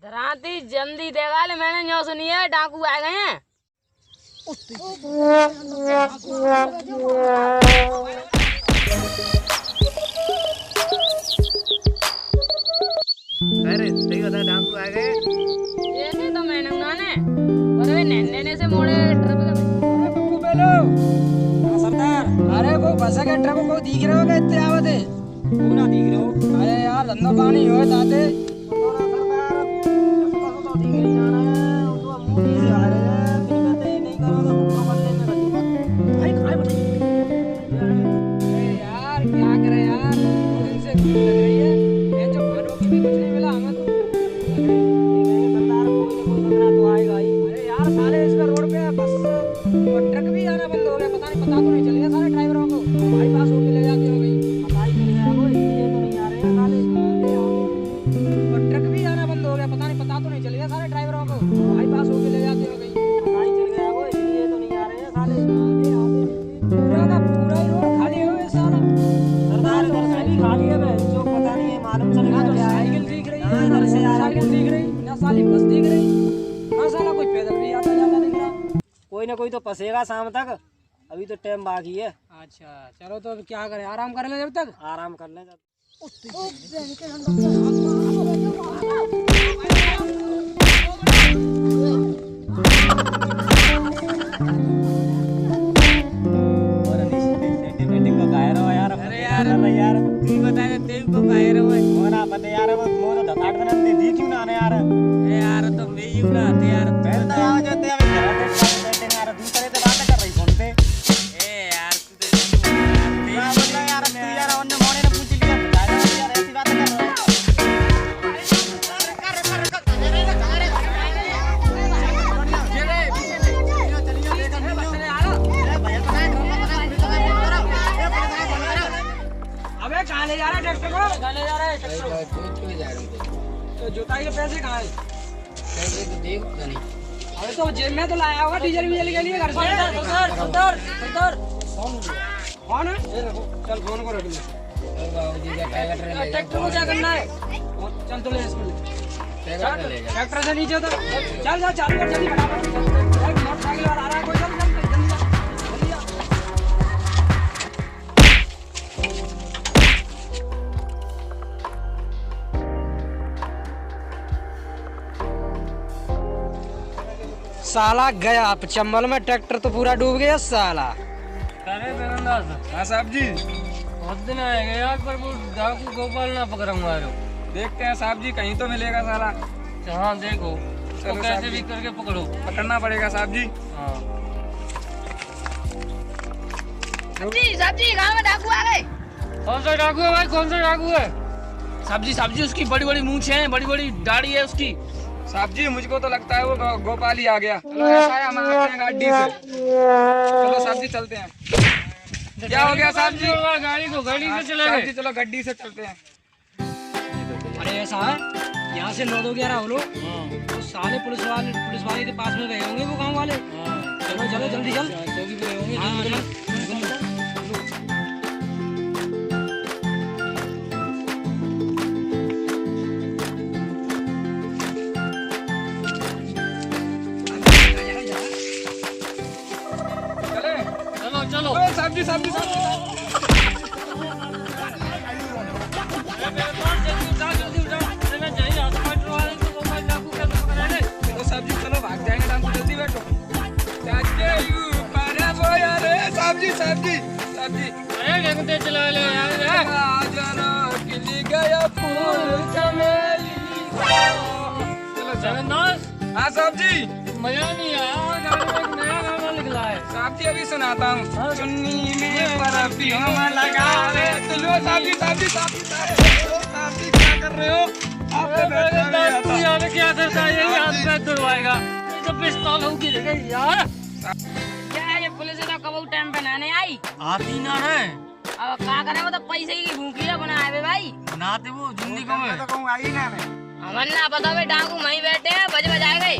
धराती जल्दी देगा ले, मैंने न्यों सुनी है डाकू आ गए हैं। अरे सही बता, डाकू आ गए। ऐसे तो मैंने उन्होंने पर वे नैने से मोड़े ट्रक का बब्बू बेलो। हाँ सरदार। अरे वो बसा के ट्रक को दिख रहे हो क्या? इतने आवत है वो ना दिख रहे हो? अरे यार धंधा पानी हो जाते कोई ना कोई तो फंसेगा शाम तक। अभी तो टाइम बाकी है। अच्छा चलो तो क्या करें, आराम कर ले जब तक। आराम कर ले जुताई के पैसे कहाँ है? अरे तो जेब में तो लाया होगा डीजल वीजल के लिए घर से। फोन है? चल फोन को रख ले। ट्रैक्टर को क्या करना है? चल तो ले इसको। ट्रैक्टर से नीचे उतर। चल चल चालू कर जल्दी फटाफट। मोटरसाइकिल वाला आ रहा है कोई, चल जल्दी जल्दी। साला गया चंबल में, ट्रैक्टर तो पूरा डूब गया साला। अरे बेरंदाज। हाँ साहब जी। बहुत दिन आएंगे यार, पर वो डाकू गोपाल ना पकड़ूंगा। देखते हैं साहब जी, कहीं तो मिलेगा साला। हाँ देखो, चलो तो कैसे भी करके पकड़ो। पकड़ना पड़ेगा साहब जी। हाँ साहब जी गाँव में डाकू आ गए। कौन सा डाकू है भाई, कौन सा डाकू है? साहब जी उसकी बड़ी बड़ी मूंछें हैं, बड़ी बड़ी दाढ़ी है उसकी। साहब जी मुझको तो लगता है वो गोपाल ही आ गया। चलो ऐसा है, हम आते हैं गाड़ी से। चलो साहब जी चलते हैं। क्या हो गया साहब जी? गाड़ी को गाड़ी से चले साहब गए। जी चलो गड्डी से चलते हैं। अरे ऐसा है, यहाँ से 9-2-11 हो लो तो साले पुलिस वाले के पास में गए होंगे वो गांव वाले। चलो चलो जल्दी चल। चौकी पे होंगे। हाँ, चलो। चलो साहब जी साहब जी साहब जी। चलो साहब जी चलो, भाग जाएंगे डाकू, जल्दी बैठो। साहब जी साहब जी साहब जी। अरे चला ले यार। गया फूल चमेली। चलो जगन्नाथ। हाँ साहब जी। मजा नहीं आया, गाड़ी में एक नया गाना निकला है। साहब जी अभी सुनाता हूँ। चुन्नी में परफ्यूम लगावे। चलो साहब जी साहब जी साहब जी साहब जी क्या कर रहे हो? तू यार क्या करता है, यही हाथ पैर तुड़वाएगा। ये तो पिस्तौल होगी यार। क्या है ये पुलिस तो कब टाइम पे नहाने आई? आती ना है। अब क्या करे, वो तो पैसे की भूखिया बनाए बे भाई। नाते वो जिंदगी को में। तो कहूँ आई ना मैं। हमन ना पता बे डाकू वहीं बैठे हैं, बजाए गए।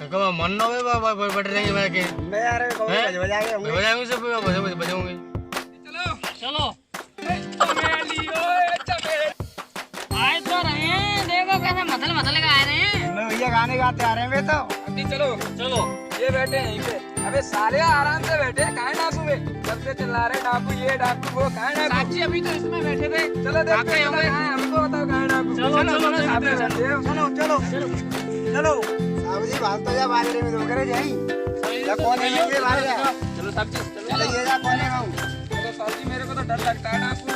कब मन ना वे बैठ रहेंगे मैं के। मैं यार बजाएंगे सब बजाऊंगी। चलो चलो चमेली ओए चमेली। आए तो रहे हैं, देखो कैसे मथल मथल गा रहे हैं। मैं भैया गाने गाते आ रहे हैं वे तो। अभी चलो चलो ये बैठे हैं यहीं पे। अबे साले आराम से बैठे काहे डाकू में जब से चिल्ला रहे डाकू ये डाकू वो काहे डाकू। जी अभी तो इसमें बैठे थे। चलो देखते हैं हमको बताओ काहे डाकू। चलो, चलो, देखते हैं। चलो चलो चलो साहब जी बात तो जा बाजरे में दो करे जाई या कौन है ये बाहर जा। चलो साहब जी चलो ये जा कौन है गाऊं। चलो साहब जी मेरे को तो डर लगता है डाकू से।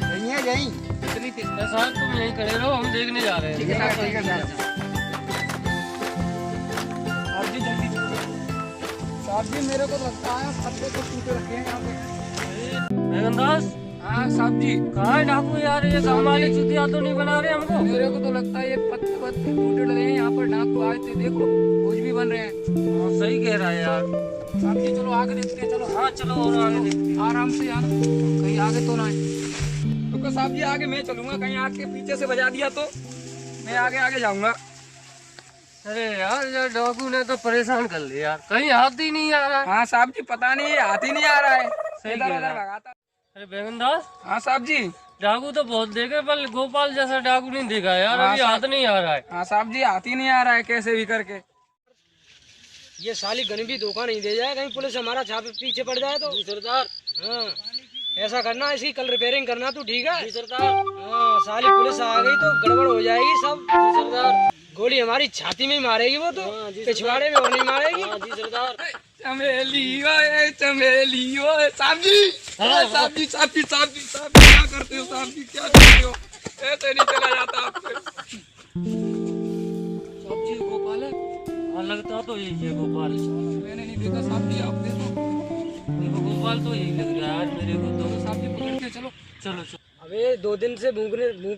नहीं है जाई इतनी तेज। सर तुम यहीं खड़े रहो, हम देखने जा रहे हैं। ठीक है ठीक है साहब जी जल्दी साहब जी मेरे को लगता है पत्ते को टूटे रखे हैं यहाँ पे। बेगमदास हाँ साहब जी कहाँ है डाकू यार? ये गाँव वाले चुतिया तो नहीं बना रहे हमको। मेरे को तो लगता है ये पत्ते पत्ते टूटे रहे हैं यहाँ पर डाकू आए थे देखो कुछ भी बन रहे हैं। हाँ, सही कह रहा है यार। साहब जी चलो आगे देखते हैं चलो। हाँ चलो और आगे देखते आराम से यार कहीं आगे तो ना आए। रुको साहब जी आगे मैं चलूंगा कहीं आके पीछे से बजा दिया तो मैं आगे आगे जाऊंगा। हैं। अरे यार यार डाकू ने तो परेशान कर लिया यार, कहीं हाथ ही नहीं आ रहा है। हाँ साहब जी पता नहीं ये हाथ ही नहीं आ रहा है सही इधर कह उधर रहा है। भगाता। अरे बेगमदास हाँ साहब जी डाकू तो बहुत देखे पर गोपाल जैसा डाकू नहीं देखा यार। हाँ, अभी हाथ नहीं आ रहा है। हाँ साहब जी हाथ ही नहीं आ रहा है कैसे भी करके। ये साली गन भी धोखा नहीं दे जाए, कहीं पुलिस हमारा छापे पीछे पड़ जाए तो। सरदार हाँ ऐसा करना, इसकी कल रिपेयरिंग करना तू, ठीक है सरदार। हाँ साली पुलिस आ गई तो गड़बड़ हो जाएगी सब। सरदार गोली हमारी छाती में ही मारेगी वो तो, पिछवाड़े में और नहीं मारेगी। जी सरदार। चमेली ओए चमेली ओए साहब जी साहब जी साहब जी साहब जी साहब जी क्या करते हो साहब जी क्या करते हो ऐसे नहीं चला जाता आपसे। साहब जी गोपाल है। हाँ लगता तो यही है गोपाल। मैंने नहीं देखा साहब जी आप देखो। देखो गोपाल तो यही लग रहा है यार मेरे को तो। साहब जी पकड़ते चलो। चलो चलो। अबे 2 दिन से भूख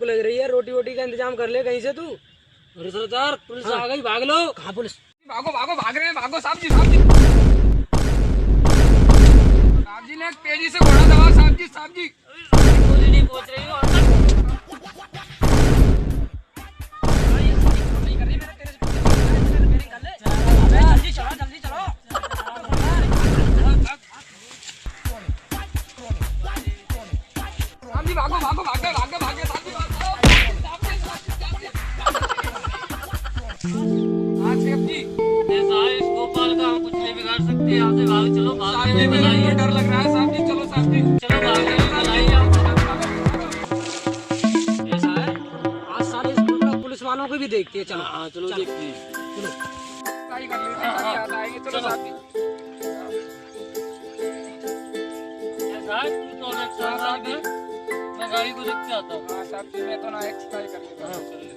लग रही है, रोटी वोटी का इंतजाम कर ले कहीं से तू। अरे सरदार पुलिस आ गई, भाग लो। कहाँ पुलिस? भागो भागो भाग रहे हैं भागो साहब जी साहब जी साहब जी ने एक तेजी से घोड़ा दबा साहब जी साहब जी। गोली नहीं पहुंच रही हो। जल्दी चलो जल्दी चलो। साहब जी भागो भागो भागे भागे भागे साहब जी भागो। हाँ साहब जी ऐसा है इस गोपाल का हम कुछ नहीं बिगाड़ सकते। यहाँ से भाग चलो, साहब भागने जी में मेरे बनाइए। को डर लग रहा है साहब जी चलो साहब जी चलो भागने में बनाइए आप। ऐसा है आज साले इस पुलिस वालों को भी देखते हैं। चलो हाँ चलो देखते हैं। ट्राई कर लेते हैं ताकि याद आएंगे। चलो साहब जी ऐसा है तू तो एक साथ आ गए, मैं गाड़ी को देख के आता हूँ। हाँ साहब जी मैं तो ना एक्सरसाइज कर लेता हाँ हूँ। चलिए।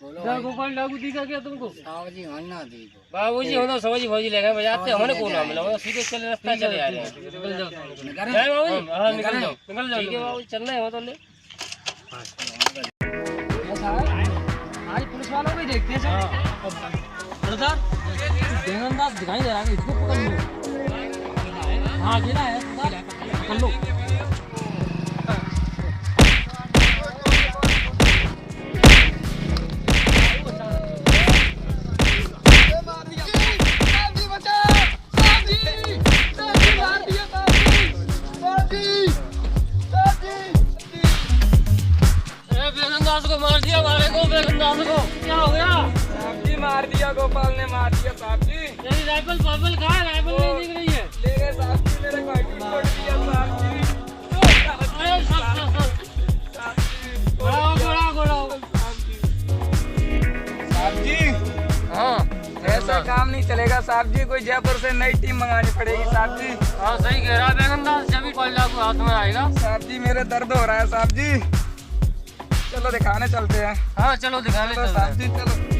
बोलो क्या गोपाल डाकू दिखा क्या तुमको? साहब जी ना देखो बाबूजी हम तो समझ फौजी लेकर बजाते हैं, हमने कौन नाम मिला? हम सीधे चले रास्ता चले आ रहे हैं। निकल जाओ जय बाबूजी। हाँ निकल जाओ ठीक है बाबू चलना है वो तो ले। ऐसा है आज पुलिस वालों को भी देखते हैं। सरदार बेगमदास दिखाई दे रहा है, इसको पकड़ लो। हाँ गिरा है सरदार, पकड़ लो। बेगमदास को मार दिया हमारे को। बेगमदास को क्या हो गया? साहब जी मार दिया गोपाल ने मार दिया साहब जी। तेरी राइफल पाइफल कहाँ है? राइफल नहीं दिख रही है। ले गए साहब जी मेरे भाई को छोड़ दिया साहब जी। अरे साहब जी घोड़ा घोड़ा साहब जी हाँ ऐसा काम नहीं चलेगा साहब जी, कोई जयपुर से नई टीम मंगानी पड़ेगी साहब जी। हाँ सही कह रहा है बेगमदास, जब भी कोई डाकू हाथ में आएगा। साहब जी मेरे दर्द हो रहा है साहब जी, चलो दिखाने चलते हैं। हाँ चलो दिखाने चलो चलते हैं। साहब जी चलो।